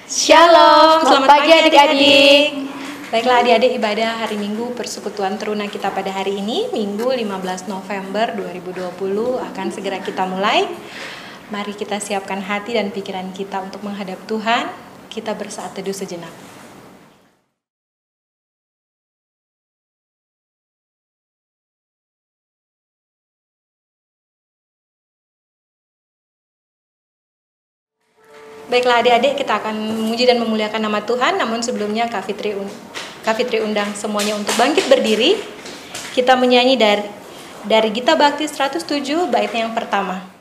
Shalom, selamat pagi adik-adik. Baiklah adik-adik, ibadah hari Minggu Persekutuan Teruna kita pada hari ini, Minggu 15 November 2020 akan segera kita mulai. Mari kita siapkan hati dan pikiran kita untuk menghadap Tuhan. Kita bersaat teduh sejenak. Baiklah adik-adik, kita akan memuji dan memuliakan nama Tuhan. Namun sebelumnya Kak Fitri undang semuanya untuk bangkit berdiri. Kita menyanyi dari Gita Bakti 107 baitnya yang pertama.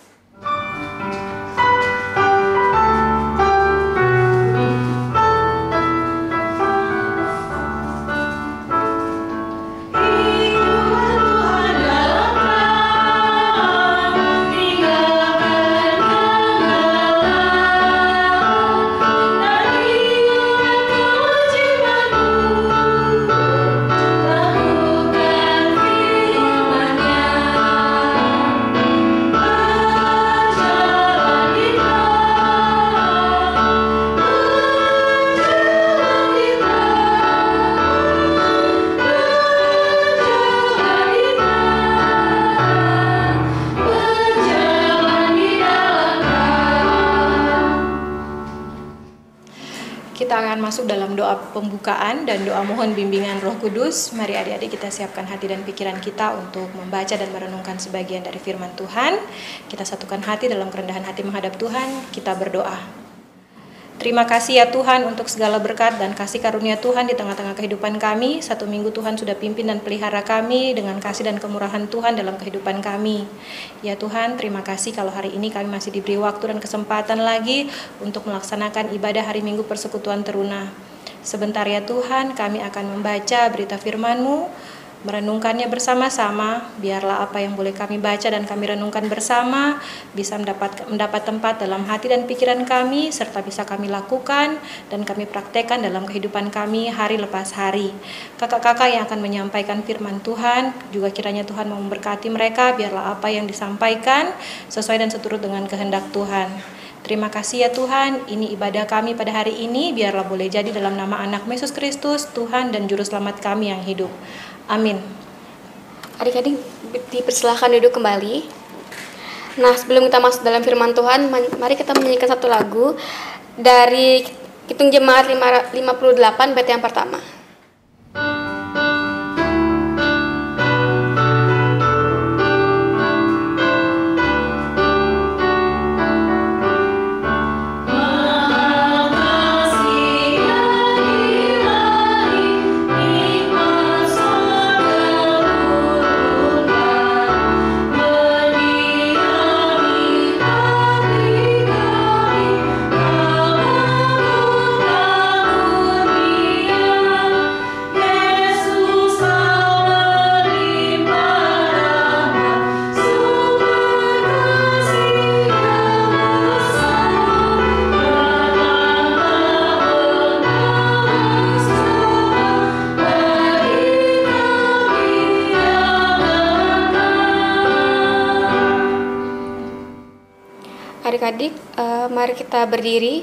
Kita akan masuk dalam doa pembukaan dan doa mohon bimbingan Roh Kudus. Mari adik-adik kita siapkan hati dan pikiran kita untuk membaca dan merenungkan sebagian dari firman Tuhan. Kita satukan hati dalam kerendahan hati menghadap Tuhan. Kita berdoa. Terima kasih ya Tuhan untuk segala berkat dan kasih karunia Tuhan di tengah-tengah kehidupan kami. 1 minggu Tuhan sudah pimpin dan pelihara kami dengan kasih dan kemurahan Tuhan dalam kehidupan kami. Ya Tuhan, terima kasih kalau hari ini kami masih diberi waktu dan kesempatan lagi untuk melaksanakan ibadah hari Minggu Persekutuan Teruna. Sebentar ya Tuhan, kami akan membaca berita firman-Mu, merenungkannya bersama-sama. Biarlah apa yang boleh kami baca dan kami renungkan bersama bisa mendapat tempat dalam hati dan pikiran kami, serta bisa kami lakukan dan kami praktekkan dalam kehidupan kami hari lepas hari. Kakak-kakak yang akan menyampaikan firman Tuhan, juga kiranya Tuhan mau memberkati mereka. Biarlah apa yang disampaikan sesuai dan seturut dengan kehendak Tuhan. Terima kasih ya Tuhan, ini ibadah kami pada hari ini, biarlah boleh jadi dalam nama anak Yesus Kristus, Tuhan dan Juru Selamat kami yang hidup. Amin. Adik-adik dipersilahkan duduk kembali. Nah, sebelum kita masuk dalam firman Tuhan, mari kita menyanyikan satu lagu dari Kidung Jemaat 58 bait yang pertama. Adik-adik, mari kita berdiri.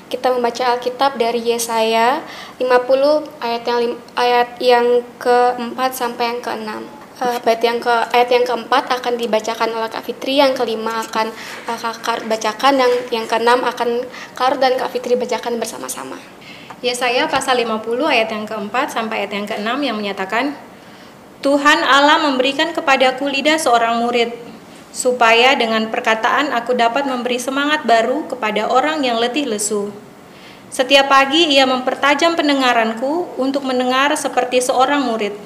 Kita membaca Alkitab dari Yesaya 50 ayat yang keempat sampai yang keenam. Ayat yang keempat akan dibacakan oleh Kak Fitri, yang kelima akan Kak bacakan, dan yang keenam akan Kak dan Kak Fitri bacakan bersama-sama. Yesaya pasal 50 ayat yang keempat sampai ayat yang keenam yang menyatakan, Tuhan Allah memberikan kepadaku lidah seorang murid, supaya dengan perkataan aku dapat memberi semangat baru kepada orang yang letih lesu. Setiap pagi ia mempertajam pendengaranku untuk mendengar seperti seorang murid.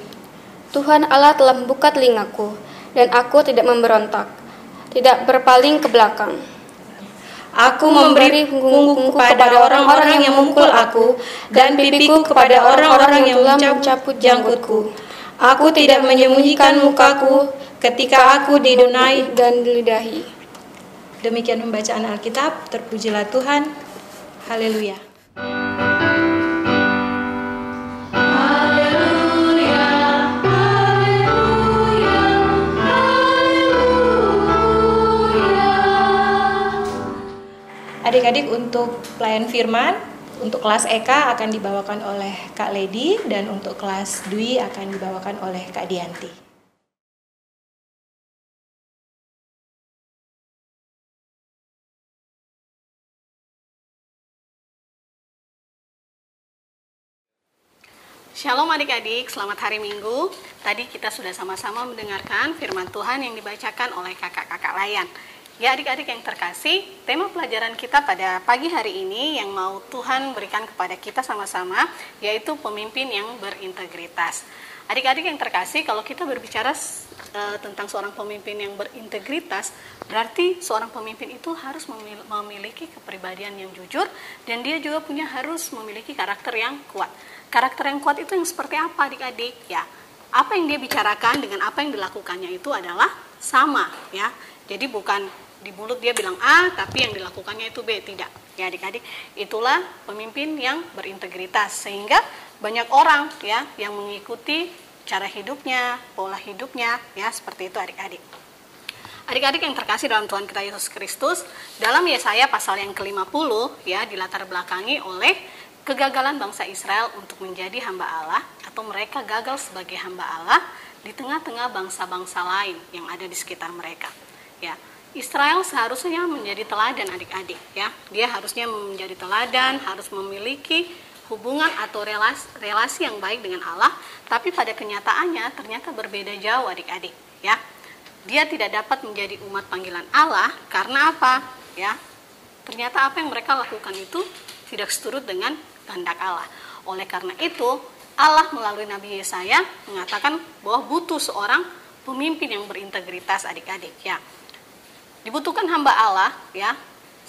Tuhan Allah telah membuka telingaku, dan aku tidak memberontak, tidak berpaling ke belakang. Aku memberi punggungku kepada orang-orang yang memukul aku, dan pipiku kepada orang-orang yang mencabut janggutku. Aku tidak menyembunyikan mukaku ketika aku didunai dan dilidahi. Demikian pembacaan Alkitab. Terpujilah Tuhan. Haleluya. Adik-adik, untuk pelayan firman, Untuk kelas EK akan dibawakan oleh Kak Lady dan untuk kelas Dwi akan dibawakan oleh Kak Dianti. Shalom adik-adik, selamat hari Minggu. Tadi kita sudah sama-sama mendengarkan firman Tuhan yang dibacakan oleh kakak-kakak layan. Ya adik-adik yang terkasih, tema pelajaran kita pada pagi hari ini yang mau Tuhan berikan kepada kita sama-sama, yaitu pemimpin yang berintegritas. Adik-adik yang terkasih, kalau kita berbicara tentang seorang pemimpin yang berintegritas, berarti seorang pemimpin itu harus memiliki kepribadian yang jujur, dan dia juga harus memiliki karakter yang kuat. Karakter yang kuat itu yang seperti apa adik-adik? Ya, apa yang dia bicarakan dengan apa yang dilakukannya itu adalah sama, ya. Jadi bukan di mulut dia bilang A, tapi yang dilakukannya itu B, tidak. Ya adik-adik, itulah pemimpin yang berintegritas, sehingga banyak orang ya yang mengikuti cara hidupnya, pola hidupnya, ya seperti itu adik-adik. Adik-adik yang terkasih dalam Tuhan kita Yesus Kristus, dalam Yesaya pasal yang ke-50 ya dilatar belakangi oleh kegagalan bangsa Israel untuk menjadi hamba Allah, atau mereka gagal sebagai hamba Allah di tengah-tengah bangsa-bangsa lain yang ada di sekitar mereka. Ya, Israel seharusnya menjadi teladan adik-adik ya. Dia harusnya menjadi teladan, harus memiliki hubungan atau relasi yang baik dengan Allah, tapi pada kenyataannya ternyata berbeda jauh adik-adik ya. Dia tidak dapat menjadi umat panggilan Allah karena apa? Ya. Ternyata apa yang mereka lakukan itu tidak seturut dengan kehendak Allah. Oleh karena itu, Allah melalui Nabi Yesaya mengatakan bahwa butuh seorang pemimpin yang berintegritas adik-adik ya. Dibutuhkan hamba Allah ya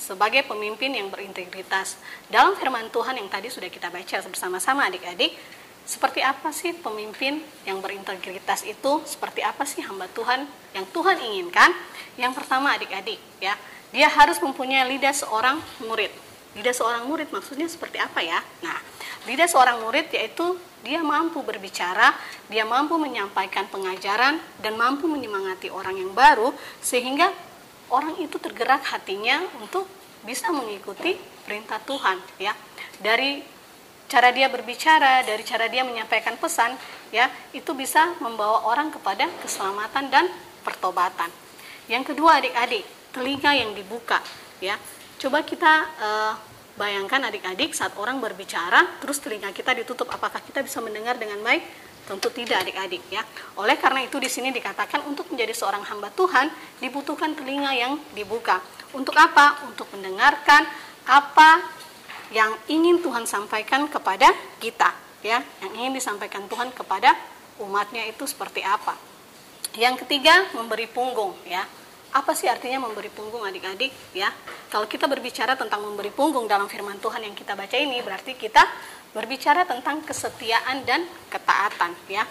sebagai pemimpin yang berintegritas. Dalam firman Tuhan yang tadi sudah kita baca bersama-sama adik-adik, seperti apa sih pemimpin yang berintegritas itu? Seperti apa sih hamba Tuhan yang Tuhan inginkan? Yang pertama adik-adik ya, dia harus mempunyai lidah seorang murid. Lidah seorang murid maksudnya seperti apa ya? Nah, lidah seorang murid yaitu dia mampu berbicara, dia mampu menyampaikan pengajaran, dan mampu menyemangati orang yang baru, sehingga orang itu tergerak hatinya untuk bisa mengikuti perintah Tuhan ya. Dari cara dia berbicara, dari cara dia menyampaikan pesan ya, itu bisa membawa orang kepada keselamatan dan pertobatan. Yang kedua adik-adik, telinga yang dibuka ya. Coba kita bayangkan adik-adik saat orang berbicara terus telinga kita ditutup, apakah kita bisa mendengar dengan baik? Tentu tidak adik-adik ya. Oleh karena itu di sini dikatakan untuk menjadi seorang hamba Tuhan dibutuhkan telinga yang dibuka. Untuk apa? Untuk mendengarkan apa yang ingin Tuhan sampaikan kepada kita ya. Yang ingin disampaikan Tuhan kepada umatnya itu seperti apa. Yang ketiga, memberi punggung ya. Apa sih artinya memberi punggung adik-adik ya? Kalau kita berbicara tentang memberi punggung dalam firman Tuhan yang kita baca ini, berarti kita berbicara tentang kesetiaan dan ketaatan ya.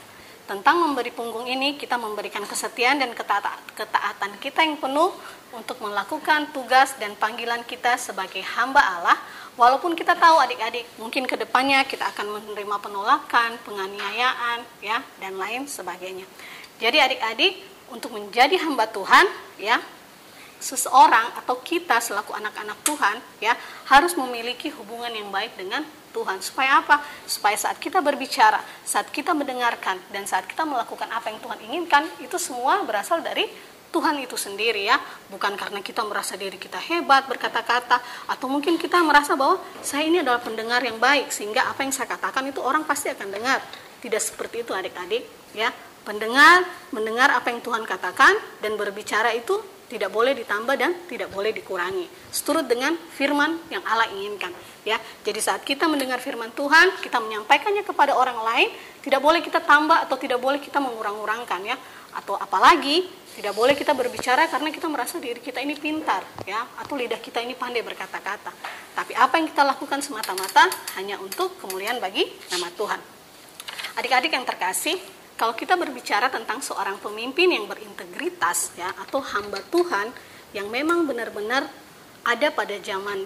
Tentang memberi punggung ini, kita memberikan kesetiaan dan ketaatan kita yang penuh untuk melakukan tugas dan panggilan kita sebagai hamba Allah. Walaupun kita tahu adik-adik, mungkin ke depannya kita akan menerima penolakan, penganiayaan ya, dan lain sebagainya. Jadi adik-adik, untuk menjadi hamba Tuhan ya, seseorang atau kita selaku anak-anak Tuhan ya harus memiliki hubungan yang baik dengan Tuhan. Supaya apa? Supaya saat kita berbicara, saat kita mendengarkan, dan saat kita melakukan apa yang Tuhan inginkan, itu semua berasal dari Tuhan itu sendiri ya. Bukan karena kita merasa diri kita hebat berkata-kata, atau mungkin kita merasa bahwa saya ini adalah pendengar yang baik sehingga apa yang saya katakan itu orang pasti akan dengar. Tidak seperti itu adik-adik ya. Pendengar mendengar apa yang Tuhan katakan, dan berbicara itu tidak boleh ditambah dan tidak boleh dikurangi, seturut dengan firman yang Allah inginkan ya. Jadi saat kita mendengar firman Tuhan, kita menyampaikannya kepada orang lain, tidak boleh kita tambah atau tidak boleh kita mengurang-urangkan ya. Atau apalagi tidak boleh kita berbicara karena kita merasa diri kita ini pintar ya, atau lidah kita ini pandai berkata-kata. Tapi apa yang kita lakukan semata-mata hanya untuk kemuliaan bagi nama Tuhan. Adik-adik yang terkasih, kalau kita berbicara tentang seorang pemimpin yang berintegritas ya, atau hamba Tuhan yang memang benar-benar ada pada zaman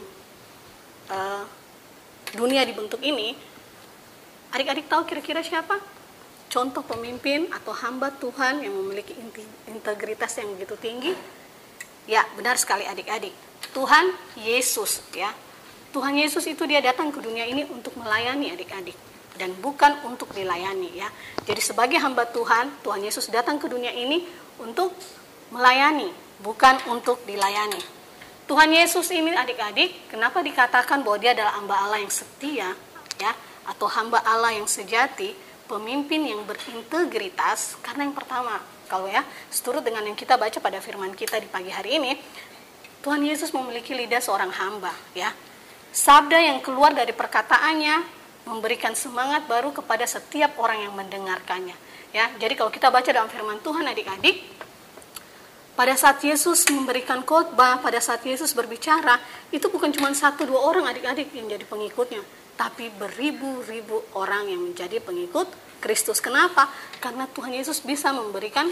dunia dibentuk ini, adik-adik tahu kira-kira siapa? Contoh pemimpin atau hamba Tuhan yang memiliki integritas yang begitu tinggi? Ya, benar sekali adik-adik. Tuhan Yesus ya. Tuhan Yesus itu dia datang ke dunia ini untuk melayani adik-adik dan bukan untuk dilayani ya. Jadi sebagai hamba Tuhan, Tuhan Yesus datang ke dunia ini untuk melayani, bukan untuk dilayani. Tuhan Yesus ini adik-adik, kenapa dikatakan bahwa dia adalah hamba Allah yang setia ya, atau hamba Allah yang sejati, pemimpin yang berintegritas? Karena yang pertama, kalau ya, seturut dengan yang kita baca pada firman kita di pagi hari ini, Tuhan Yesus memiliki lidah seorang hamba ya. Sabda yang keluar dari perkataannya memberikan semangat baru kepada setiap orang yang mendengarkannya ya. Jadi kalau kita baca dalam firman Tuhan adik-adik, pada saat Yesus memberikan khotbah, pada saat Yesus berbicara, itu bukan cuma 1-2 orang adik-adik yang jadi pengikutnya, tapi beribu-ribu orang yang menjadi pengikut Kristus. Kenapa? Karena Tuhan Yesus bisa memberikan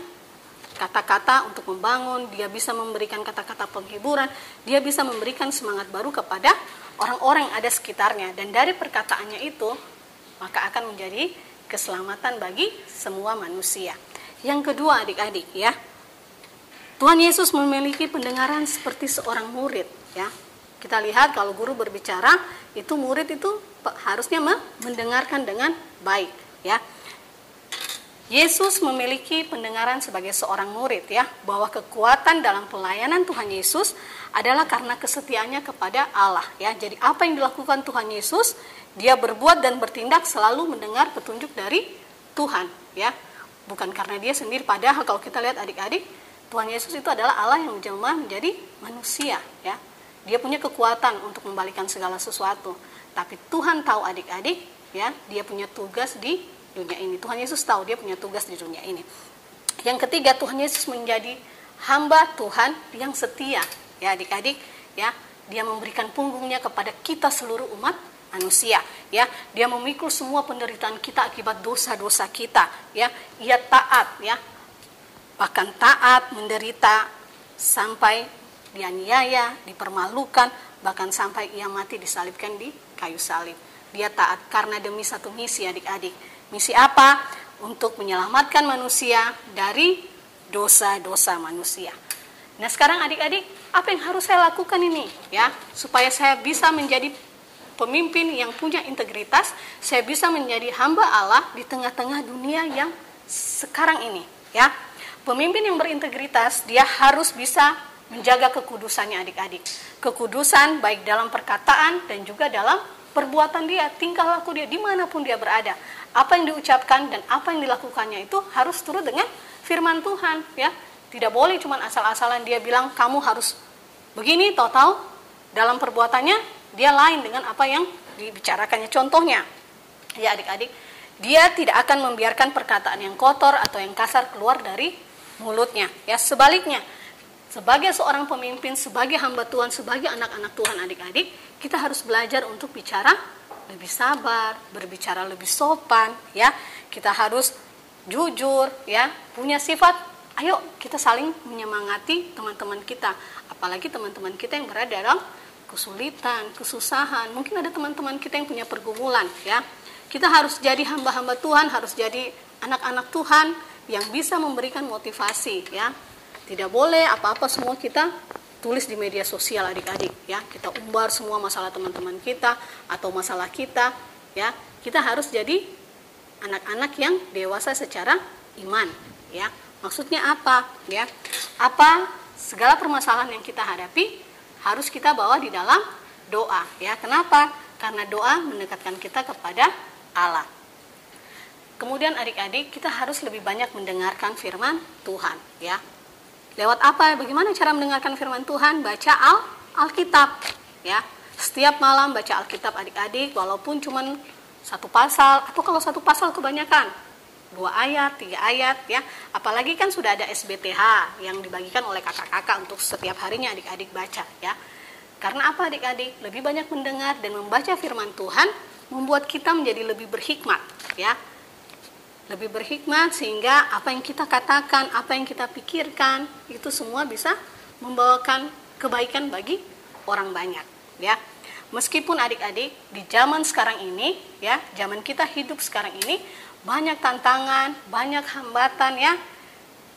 kata-kata untuk membangun, dia bisa memberikan kata-kata penghiburan, dia bisa memberikan semangat baru kepada orang-orang yang ada sekitarnya. Dan dari perkataannya itu, maka akan menjadi keselamatan bagi semua manusia. Yang kedua adik-adik ya, Tuhan Yesus memiliki pendengaran seperti seorang murid ya. Kita lihat kalau guru berbicara, itu murid itu harusnya mendengarkan dengan baik ya. Yesus memiliki pendengaran sebagai seorang murid ya, bahwa kekuatan dalam pelayanan Tuhan Yesus adalah karena kesetiaannya kepada Allah ya. Jadi apa yang dilakukan Tuhan Yesus, dia berbuat dan bertindak selalu mendengar petunjuk dari Tuhan ya. Bukan karena dia sendiri, padahal kalau kita lihat adik-adik, Tuhan Yesus itu adalah Allah yang menjelma menjadi manusia ya. Dia punya kekuatan untuk membalikan segala sesuatu. Tapi Tuhan tahu adik-adik ya, dia punya tugas di dunia ini. Tuhan Yesus tahu dia punya tugas di dunia ini. Yang ketiga, Tuhan Yesus menjadi hamba Tuhan yang setia ya adik-adik ya. Dia memberikan punggungnya kepada kita seluruh umat manusia ya. Dia memikul semua penderitaan kita akibat dosa-dosa kita ya. Ia taat ya, bahkan taat menderita sampai dianiaya, dipermalukan, bahkan sampai ia mati disalibkan di kayu salib. Dia taat karena demi satu misi adik-adik. Misi apa? Untuk menyelamatkan manusia dari dosa-dosa manusia. Nah sekarang adik-adik, apa yang harus saya lakukan ini ya, supaya saya bisa menjadi pemimpin yang punya integritas, saya bisa menjadi hamba Allah di tengah-tengah dunia yang sekarang ini ya. Pemimpin yang berintegritas, dia harus bisa menjaga kekudusannya adik-adik. Kekudusan baik dalam perkataan dan juga dalam perbuatan dia, tingkah laku dia, dimanapun dia berada. Apa yang diucapkan dan apa yang dilakukannya itu harus turut dengan firman Tuhan ya. Tidak boleh cuma asal-asalan dia bilang kamu harus begini, tahu-tahu dalam perbuatannya dia lain dengan apa yang dibicarakannya. Contohnya ya adik-adik, dia tidak akan membiarkan perkataan yang kotor atau yang kasar keluar dari mulutnya ya. Sebaliknya, sebagai seorang pemimpin, sebagai hamba Tuhan, sebagai anak-anak Tuhan adik-adik, kita harus belajar untuk bicara lebih sabar, berbicara lebih sopan ya. Kita harus jujur ya, punya sifat, ayo kita saling menyemangati teman-teman kita, apalagi teman-teman kita yang berada dalam kesulitan, kesusahan. Mungkin ada teman-teman kita yang punya pergumulan ya. Kita harus jadi hamba-hamba Tuhan, harus jadi anak-anak Tuhan yang bisa memberikan motivasi ya. Tidak boleh apa-apa semua kita tulis di media sosial adik-adik ya. Kita umbar semua masalah teman-teman kita atau masalah kita ya. Kita harus jadi anak-anak yang dewasa secara iman ya. Maksudnya apa ya? Apa segala permasalahan yang kita hadapi harus kita bawa di dalam doa ya. Kenapa? Karena doa mendekatkan kita kepada Allah. Kemudian adik-adik, kita harus lebih banyak mendengarkan firman Tuhan ya. Lewat apa? Bagaimana cara mendengarkan firman Tuhan? Baca Alkitab ya. Setiap malam baca Alkitab adik-adik, walaupun cuma satu pasal, atau kalau satu pasal kebanyakan 2 ayat, 3 ayat ya. Apalagi kan sudah ada SBTH yang dibagikan oleh kakak-kakak untuk setiap harinya adik-adik baca ya. Karena apa adik-adik? Lebih banyak mendengar dan membaca firman Tuhan membuat kita menjadi lebih berhikmat ya. Lebih berhikmat sehingga apa yang kita katakan, apa yang kita pikirkan itu semua bisa membawakan kebaikan bagi orang banyak ya. Meskipun adik-adik di zaman sekarang ini ya, zaman kita hidup sekarang ini banyak tantangan, banyak hambatan ya.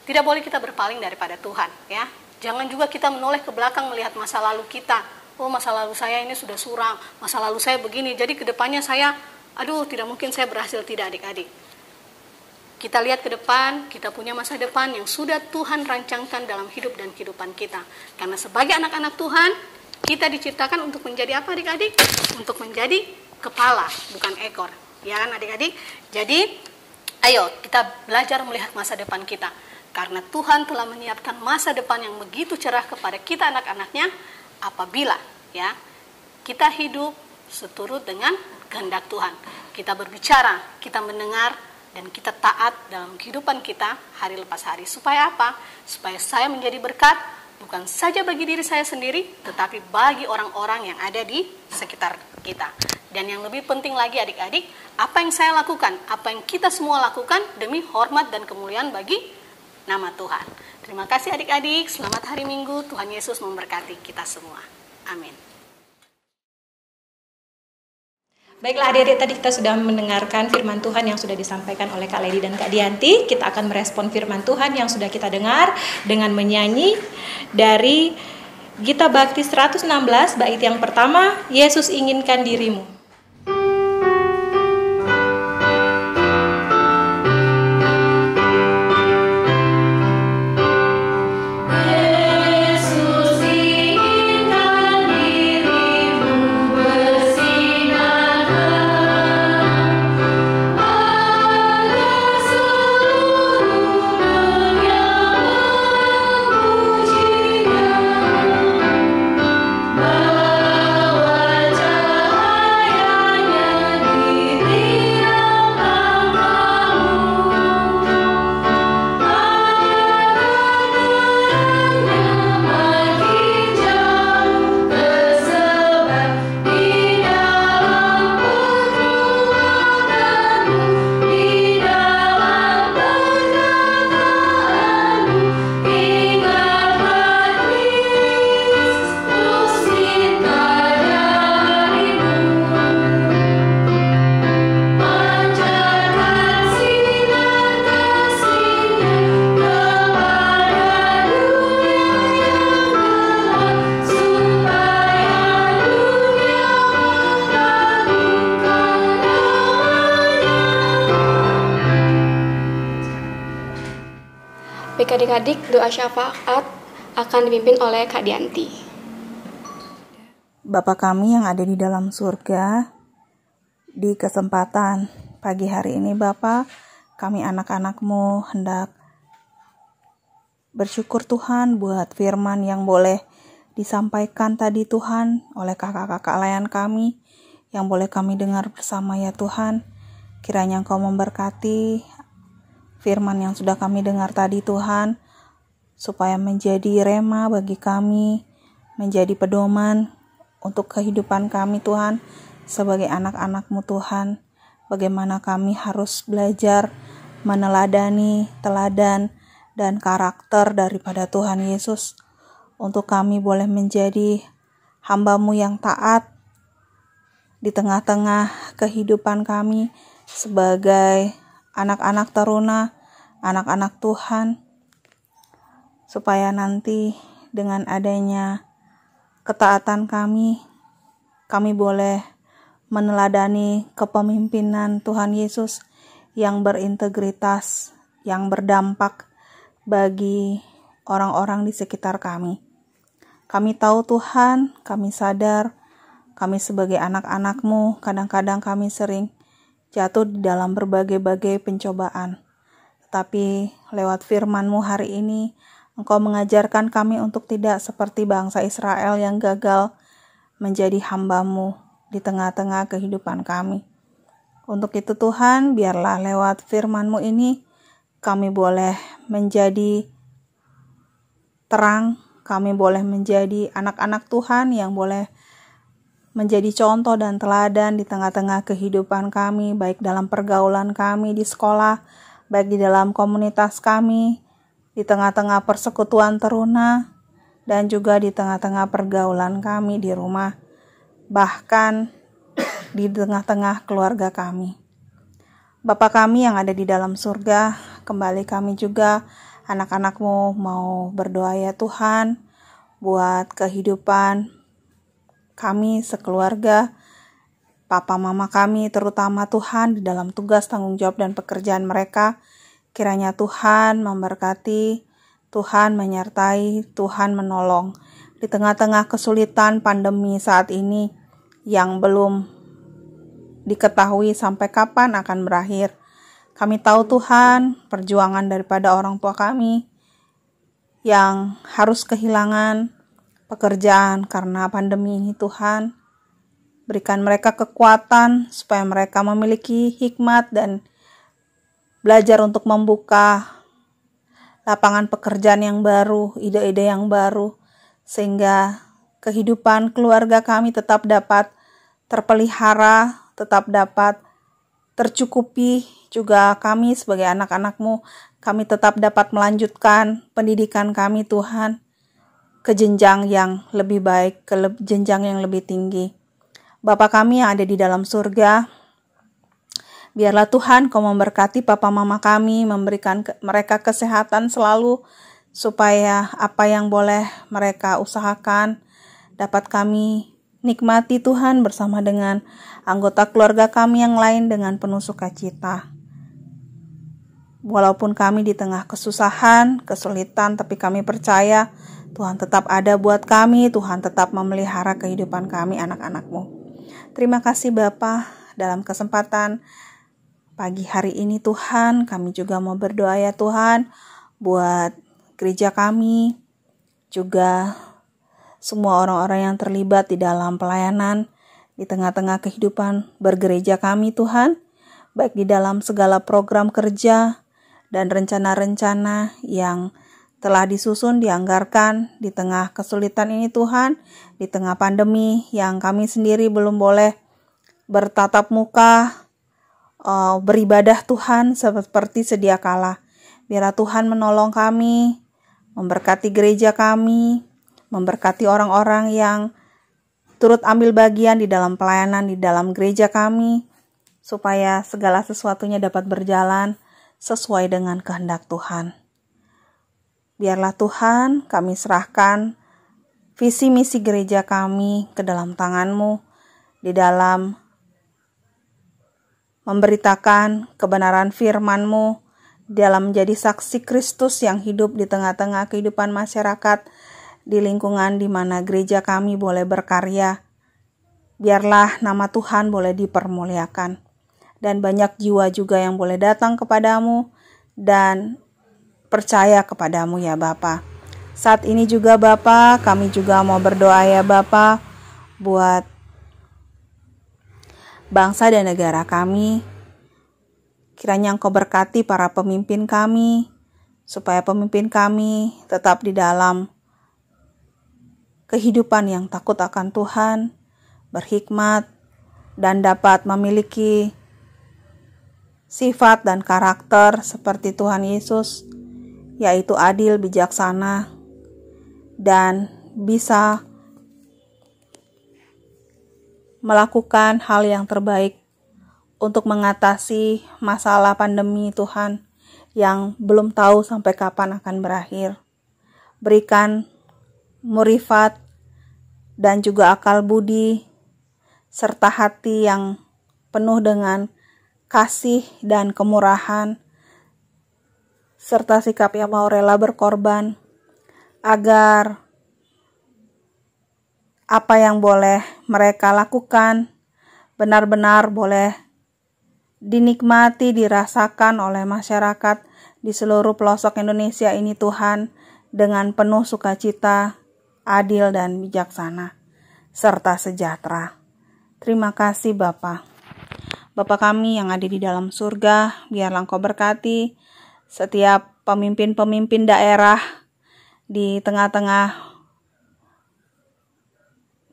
Tidak boleh kita berpaling daripada Tuhan ya. Jangan juga kita menoleh ke belakang melihat masa lalu kita, oh masa lalu saya ini sudah suram, masa lalu saya begini, jadi kedepannya saya, tidak mungkin saya berhasil. Tidak adik-adik. Kita lihat ke depan, kita punya masa depan yang sudah Tuhan rancangkan dalam hidup dan kehidupan kita. Karena sebagai anak-anak Tuhan, kita diciptakan untuk menjadi apa adik-adik? Untuk menjadi kepala, bukan ekor. Ya kan adik-adik? Jadi, ayo kita belajar melihat masa depan kita. Karena Tuhan telah menyiapkan masa depan yang begitu cerah kepada kita anak-anaknya, apabila ya kita hidup seturut dengan kehendak Tuhan. Kita berbicara, kita mendengar, dan kita taat dalam kehidupan kita hari lepas hari. Supaya apa? Supaya saya menjadi berkat, bukan saja bagi diri saya sendiri, tetapi bagi orang-orang yang ada di sekitar kita. Dan yang lebih penting lagi adik-adik, apa yang saya lakukan, apa yang kita semua lakukan demi hormat dan kemuliaan bagi nama Tuhan. Terima kasih adik-adik, selamat hari Minggu, Tuhan Yesus memberkati kita semua. Amin. Baiklah adik-adik, tadi kita sudah mendengarkan firman Tuhan yang sudah disampaikan oleh Kak Lady dan Kak Dianti. Kita akan merespon firman Tuhan yang sudah kita dengar dengan menyanyi dari Gita Bakti 116 bait yang pertama, Yesus inginkan dirimu. Baik adik-adik, doa syafaat akan dipimpin oleh Kak Dianti. Bapa kami yang ada di dalam surga, di kesempatan pagi hari ini Bapa, kami anak-anak-Mu hendak bersyukur Tuhan buat firman yang boleh disampaikan tadi Tuhan oleh kakak-kakak layan kami, yang boleh kami dengar bersama ya Tuhan. Kiranya Engkau memberkati firman yang sudah kami dengar tadi Tuhan, supaya menjadi rema bagi kami, menjadi pedoman untuk kehidupan kami Tuhan, sebagai anak-anak-Mu Tuhan, bagaimana kami harus belajar meneladani teladan dan karakter daripada Tuhan Yesus, untuk kami boleh menjadi hamba-Mu yang taat di tengah-tengah kehidupan kami sebagai anak-anak teruna, anak-anak Tuhan, supaya nanti dengan adanya ketaatan kami boleh meneladani kepemimpinan Tuhan Yesus yang berintegritas, yang berdampak bagi orang-orang di sekitar kami. Kami tahu Tuhan, kami sadar, kami sebagai anak-anak-Mu, kadang-kadang kami sering jatuh di dalam berbagai-bagai pencobaan. Tetapi lewat firman-Mu hari ini, Engkau mengajarkan kami untuk tidak seperti bangsa Israel yang gagal menjadi hamba-Mu di tengah-tengah kehidupan kami. Untuk itu Tuhan, biarlah lewat firman-Mu ini, kami boleh menjadi terang, kami boleh menjadi anak-anak Tuhan yang boleh menjadi contoh dan teladan di tengah-tengah kehidupan kami, baik dalam pergaulan kami di sekolah, baik di dalam komunitas kami, di tengah-tengah persekutuan teruna, dan juga di tengah-tengah pergaulan kami di rumah, bahkan di tengah-tengah keluarga kami. Bapa kami yang ada di dalam surga, kembali kami juga anak-anak-Mu mau berdoa ya Tuhan, buat kehidupan kami sekeluarga, papa mama kami terutama Tuhan di dalam tugas, tanggung jawab dan pekerjaan mereka. Kiranya Tuhan memberkati, Tuhan menyertai, Tuhan menolong. Di tengah-tengah kesulitan pandemi saat ini yang belum diketahui sampai kapan akan berakhir. Kami tahu Tuhan, perjuangan daripada orang tua kami yang harus kehilangan pekerjaan karena pandemi ini Tuhan. Berikan mereka kekuatan supaya mereka memiliki hikmat dan belajar untuk membuka lapangan pekerjaan yang baru, ide-ide yang baru, sehingga kehidupan keluarga kami tetap dapat terpelihara, tetap dapat tercukupi. Juga kami sebagai anak-anak-Mu, kami tetap dapat melanjutkan pendidikan kami Tuhan ke jenjang yang lebih baik, ke jenjang yang lebih tinggi. Bapa kami yang ada di dalam surga, biarlah Tuhan Kau memberkati papa mama kami, memberikan mereka kesehatan selalu, supaya apa yang boleh mereka usahakan dapat kami nikmati Tuhan bersama dengan anggota keluarga kami yang lain dengan penuh sukacita. Walaupun kami di tengah kesusahan, kesulitan, tapi kami percaya Tuhan tetap ada buat kami, Tuhan tetap memelihara kehidupan kami anak-anak-Mu. Terima kasih Bapa, dalam kesempatan pagi hari ini Tuhan, kami juga mau berdoa ya Tuhan, buat gereja kami, juga semua orang-orang yang terlibat di dalam pelayanan, di tengah-tengah kehidupan bergereja kami Tuhan, baik di dalam segala program kerja dan rencana-rencana yang telah disusun, dianggarkan di tengah kesulitan ini Tuhan, di tengah pandemi yang kami sendiri belum boleh bertatap muka, beribadah Tuhan seperti sedia kala. Biarlah Tuhan menolong kami, memberkati gereja kami, memberkati orang-orang yang turut ambil bagian di dalam pelayanan di dalam gereja kami, supaya segala sesuatunya dapat berjalan sesuai dengan kehendak Tuhan. Biarlah Tuhan kami serahkan visi misi gereja kami ke dalam tangan-Mu, di dalam memberitakan kebenaran firman-Mu, dalam menjadi saksi Kristus yang hidup di tengah-tengah kehidupan masyarakat, di lingkungan di mana gereja kami boleh berkarya. Biarlah nama Tuhan boleh dipermuliakan, dan banyak jiwa juga yang boleh datang kepadamu dan percaya kepadamu ya Bapa. Saat ini juga Bapa, kami juga mau berdoa ya Bapa, buat bangsa dan negara kami. Kiranya Engkau berkati para pemimpin kami, supaya pemimpin kami tetap di dalam kehidupan yang takut akan Tuhan, berhikmat, dan dapat memiliki sifat dan karakter seperti Tuhan Yesus, yaitu adil, bijaksana, dan bisa melakukan hal yang terbaik untuk mengatasi masalah pandemi Tuhan yang belum tahu sampai kapan akan berakhir. Berikan murifat dan juga akal budi serta hati yang penuh dengan kasih dan kemurahan serta sikap yang mau rela berkorban, agar apa yang boleh mereka lakukan benar-benar boleh dinikmati, dirasakan oleh masyarakat di seluruh pelosok Indonesia ini Tuhan, dengan penuh sukacita, adil dan bijaksana, serta sejahtera. Terima kasih Bapa. Bapa kami yang ada di dalam surga, biarlah Engkau berkati setiap pemimpin-pemimpin daerah di tengah-tengah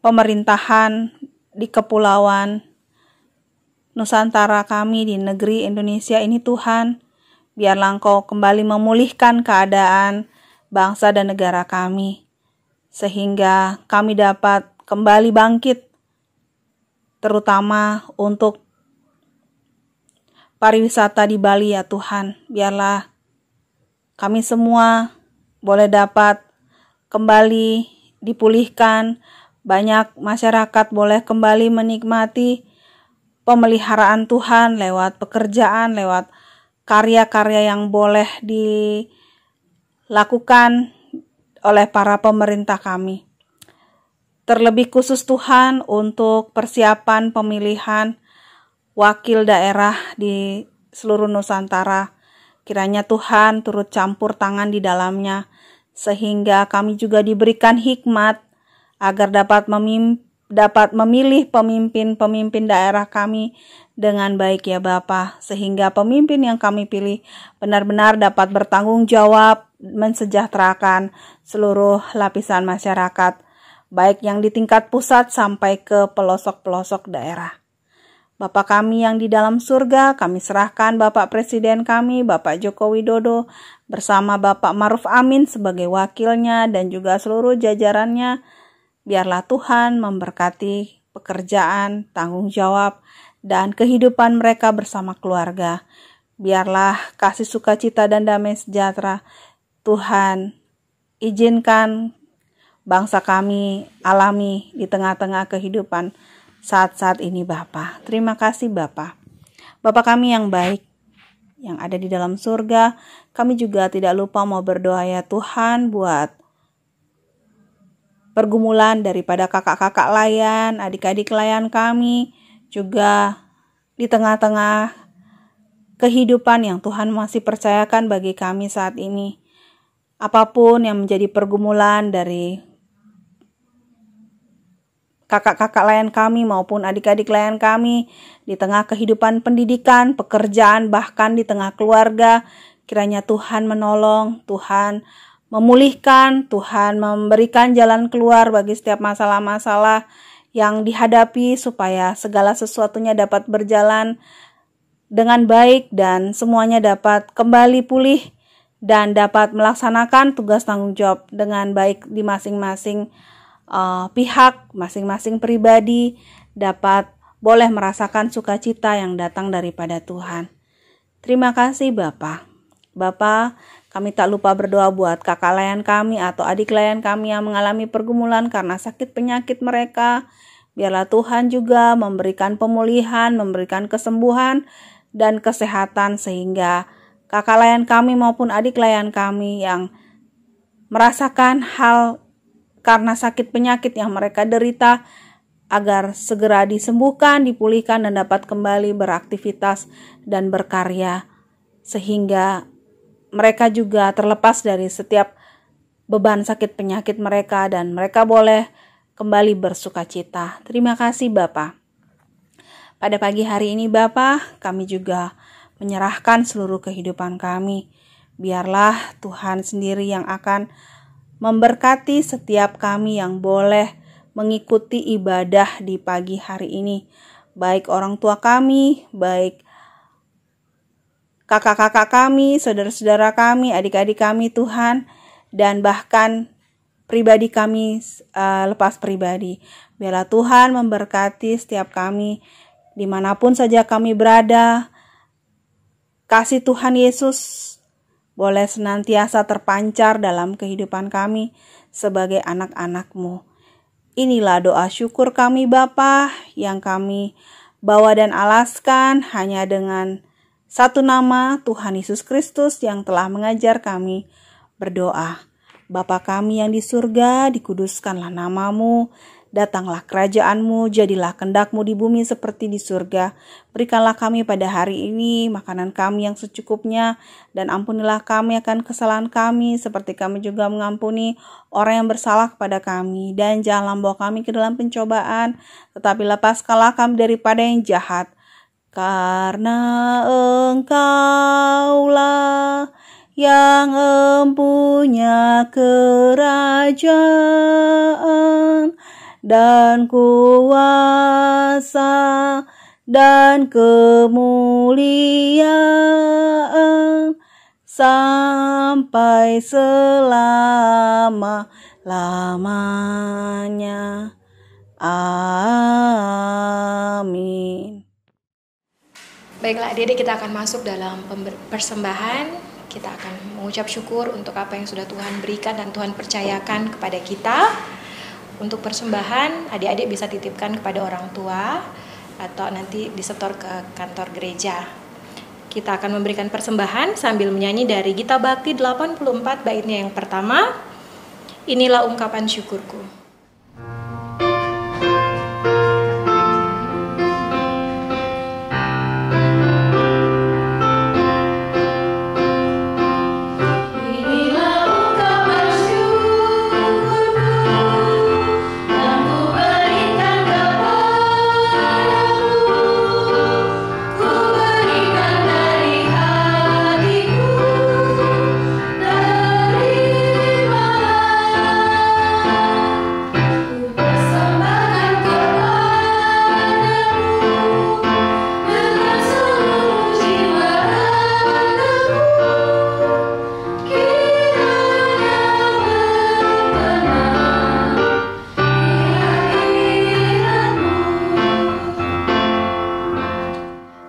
pemerintahan di kepulauan Nusantara kami di negeri Indonesia ini Tuhan. Biarlah Engkau kembali memulihkan keadaan bangsa dan negara kami, sehingga kami dapat kembali bangkit, terutama untuk pariwisata di Bali ya Tuhan. Biarlah kami semua boleh dapat kembali dipulihkan, banyak masyarakat boleh kembali menikmati pemeliharaan Tuhan lewat pekerjaan, lewat karya-karya yang boleh dilakukan oleh para pemerintah kami. Terlebih khusus Tuhan untuk persiapan pemilihan wakil daerah di seluruh Nusantara. Kiranya Tuhan turut campur tangan di dalamnya, sehingga kami juga diberikan hikmat agar dapat memilih pemimpin-pemimpin daerah kami dengan baik ya Bapa, sehingga pemimpin yang kami pilih benar-benar dapat bertanggung jawab mensejahterakan seluruh lapisan masyarakat, baik yang di tingkat pusat sampai ke pelosok-pelosok daerah. Bapa kami yang di dalam surga, kami serahkan Bapak Presiden kami, Bapak Joko Widodo, bersama Bapak Maruf Amin sebagai wakilnya dan juga seluruh jajarannya. Biarlah Tuhan memberkati pekerjaan, tanggung jawab, dan kehidupan mereka bersama keluarga. Biarlah kasih sukacita dan damai sejahtera Tuhan izinkan bangsa kami alami di tengah-tengah kehidupan saat-saat ini Bapa. Terima kasih Bapa. Bapa kami yang baik, yang ada di dalam surga, kami juga tidak lupa mau berdoa ya Tuhan buat pergumulan daripada kakak-kakak layan, adik-adik layan kami, juga di tengah-tengah kehidupan yang Tuhan masih percayakan bagi kami saat ini. Apapun yang menjadi pergumulan dari kakak-kakak layan kami maupun adik-adik layan kami di tengah kehidupan pendidikan, pekerjaan, bahkan di tengah keluarga, kiranya Tuhan menolong, Tuhan memulihkan, Tuhan memberikan jalan keluar bagi setiap masalah-masalah yang dihadapi supaya segala sesuatunya dapat berjalan dengan baik dan semuanya dapat kembali pulih dan dapat melaksanakan tugas tanggung jawab dengan baik di masing-masing pihak, masing-masing pribadi dapat boleh merasakan sukacita yang datang daripada Tuhan. Terima kasih Bapa. Bapa, kami tak lupa berdoa buat kakak layan kami atau adik layan kami yang mengalami pergumulan karena sakit penyakit mereka. Biarlah Tuhan juga memberikan pemulihan, memberikan kesembuhan dan kesehatan sehingga kakak layan kami maupun adik layan kami yang merasakan hal karena sakit penyakit yang mereka derita agar segera disembuhkan, dipulihkan dan dapat kembali beraktivitas dan berkarya sehingga mereka juga terlepas dari setiap beban sakit penyakit mereka dan mereka boleh kembali bersukacita. Terima kasih Bapa. Pada pagi hari ini Bapa, kami juga menyerahkan seluruh kehidupan kami. Biarlah Tuhan sendiri yang akan memberkati setiap kami yang boleh mengikuti ibadah di pagi hari ini. Baik orang tua kami, baik kakak-kakak kami, saudara-saudara kami, adik-adik kami Tuhan, dan bahkan pribadi kami lepas pribadi. Biarlah Tuhan memberkati setiap kami dimanapun saja kami berada. Kasih Tuhan Yesus boleh senantiasa terpancar dalam kehidupan kami sebagai anak-anak-Mu. Inilah doa syukur kami Bapa yang kami bawa dan alaskan hanya dengan satu nama Tuhan Yesus Kristus yang telah mengajar kami berdoa. Bapa kami yang di surga, dikuduskanlah nama-Mu, datanglah kerajaan-Mu, jadilah kehendak-Mu di bumi seperti di surga. Berikanlah kami pada hari ini makanan kami yang secukupnya, dan ampunilah kami akan kesalahan kami, seperti kami juga mengampuni orang yang bersalah kepada kami. Dan janganlah membawa kami ke dalam pencobaan, tetapi lepaskanlah kami daripada yang jahat. Karena Engkaulah yang empunya kerajaan dan kuasa dan kemuliaan sampai selama-lamanya. Amin. Baiklah adik-adik, kita akan masuk dalam persembahan. Kita akan mengucap syukur untuk apa yang sudah Tuhan berikan dan Tuhan percayakan kepada kita. Untuk persembahan, adik-adik bisa titipkan kepada orang tua atau nanti disetor ke kantor gereja. Kita akan memberikan persembahan sambil menyanyi dari Gita Bakti 84 baitnya yang pertama, Inilah Ungkapan Syukurku.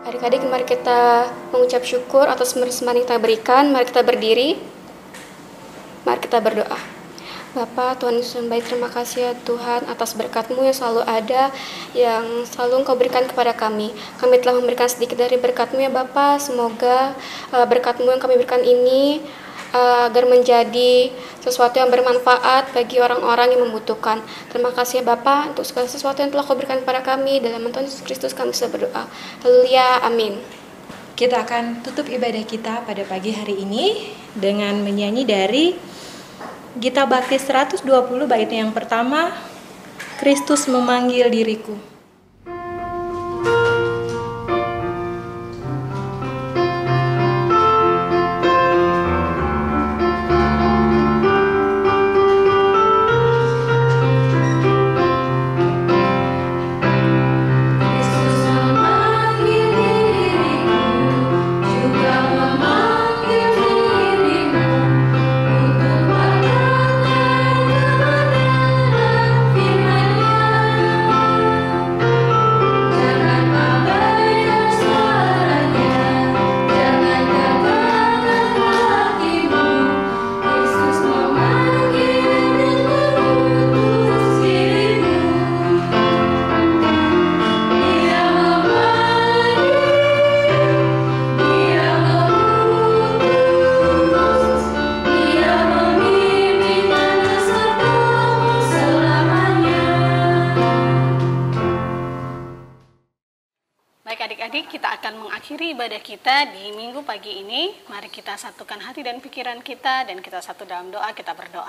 Adik-adik, mari kita mengucap syukur atas persembahan yang kita berikan. Mari kita berdiri. Mari kita berdoa. Bapa, Tuhan Yesus yang baik, terima kasih ya Tuhan atas berkat-Mu yang selalu ada, yang selalu Engkau berikan kepada kami. Kami telah memberikan sedikit dari berkat-Mu ya Bapa. Semoga berkat-Mu yang kami berikan ini agar menjadi sesuatu yang bermanfaat bagi orang-orang yang membutuhkan. Terima kasih ya Bapa untuk segala sesuatu yang telah Kau berikan kepada kami. Dalam nama Tuhan Yesus Kristus kami sudah berdoa. Haleluya, amin. Kita akan tutup ibadah kita pada pagi hari ini dengan menyanyi dari Gita Bakti 120 baitnya yang pertama, Kristus Memanggil Diriku. Adik-adik, kita akan mengakhiri ibadah kita di minggu pagi ini. Mari kita satukan hati dan pikiran kita dan kita satu dalam doa, kita berdoa.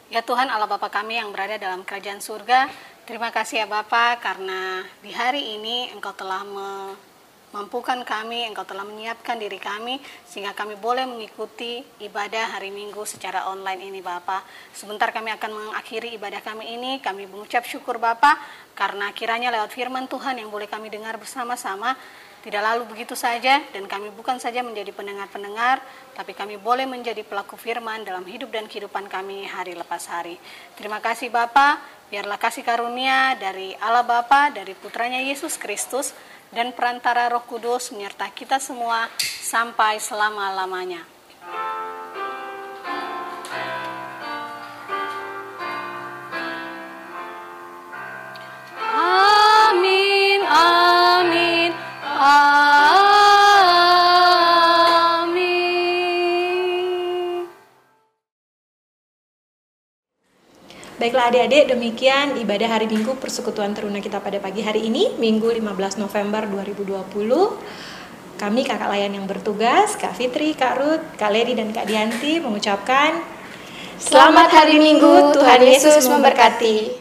Ya Tuhan Allah Bapa kami yang berada dalam kerajaan surga, terima kasih ya Bapa karena di hari ini Engkau telah memampukan kami, Engkau telah menyiapkan diri kami sehingga kami boleh mengikuti ibadah hari Minggu secara online ini Bapa. Sebentar kami akan mengakhiri ibadah kami ini, kami mengucap syukur Bapa karena kiranya lewat firman Tuhan yang boleh kami dengar bersama-sama tidak lalu begitu saja, dan kami bukan saja menjadi pendengar-pendengar, tapi kami boleh menjadi pelaku firman dalam hidup dan kehidupan kami hari lepas hari. Terima kasih Bapa, biarlah kasih karunia dari Allah Bapa, dari Putranya Yesus Kristus, dan perantara Roh Kudus menyertai kita semua sampai selama-lamanya. Amin, amin, amin. Baiklah adik-adik, demikian ibadah hari Minggu Persekutuan Teruna kita pada pagi hari ini, Minggu 15 November 2020. Kami kakak layan yang bertugas, Kak Fitri, Kak Ruth, Kak Lady, dan Kak Dianti mengucapkan Selamat hari Minggu, Tuhan Yesus memberkati.